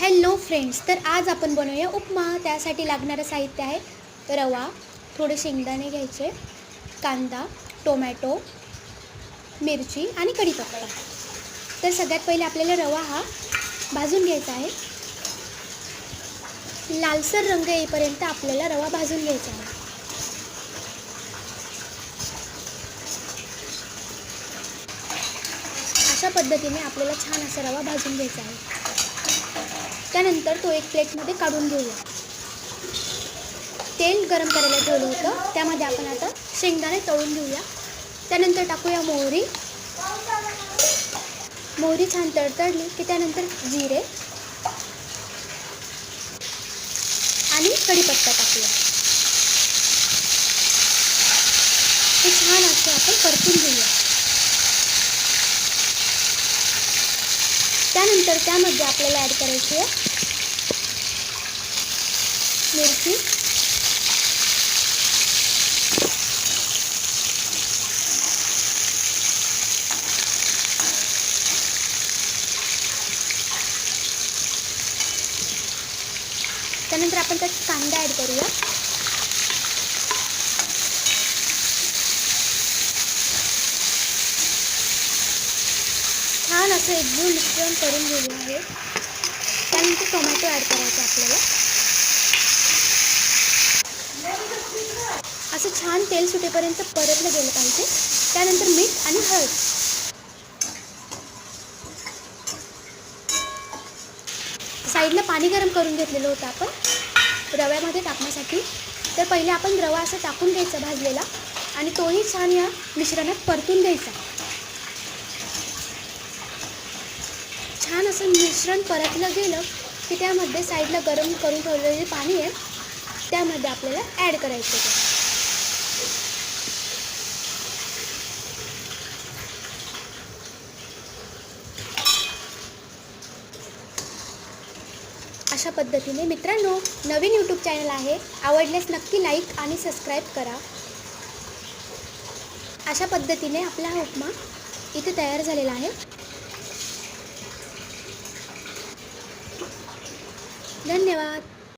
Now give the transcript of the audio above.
Hello friends, तर आज आपण बनवूया उपमा। त्यासाठी लागणारं साहित्य आहे रवा, थोडे शेंगदाणे घ्यायचे, कांदा, टोमॅटो, मिरची आणि कढीपत्ता। तर सगळ्यात पहिले आपल्याला रवा हा भाजून घ्यायचा आहे। लालसर रंग येईपर्यंत आपल्याला रवा भाजून घ्यायचा आहे। अशा पद्धतीने आपल्याला छान असा रवा भाजून घ्यायचा आहे। त्यानंतर तो एक प्लेटमध्ये काढून घेऊया। तेल गरम करायला ठेवलं होतं, त्यामध्ये आपण आता शेंगदाणे तळून घेऊया। त्यानंतर टाकूया मोहरी। मोहरी छान तडतडली की त्यानंतर जिरे आणि कढीपत्ता टाकूया। हे छान असं आपण परतून घेऊया। त्यानंतर त्यामध्ये आपल्याला ॲड करायची आहे मिरची, त्यानंतर आपण त्यात कांदा ॲड करूया। छान असं एकदम मिश्रण करून घेऊया आहे। त्यानंतर टोमॅटो ॲड करायचं आपल्याला। असं छान तेल सुटेपर्यंत परतलं गेलं पाहिजे। त्यानंतर मीठ आणि हळद। साईडला पाणी गरम करून घेतलेलं होतं आपण रव्यामध्ये टाकण्यासाठी। तर पहिले आपण रवा असं टाकून घ्यायचा भाजलेला आणि तोही छान या मिश्रणात परतून घ्यायचा। छान असं मिश्रण परतलं गेलं की त्यामध्ये साईडला गरम करून ठेवलेले पाणी आहे त्यामध्ये आपल्याला ॲड करायचं आहे। अशा पद्धतीने मित्रांनो, नवीन यूट्यूब चॅनल आहे, आवडल्यास नक्की लाईक आणि सबस्क्राईब करा। अशा पद्धतीने आपला हा उपमा इथे तयार झालेला आहे। धन्यवाद।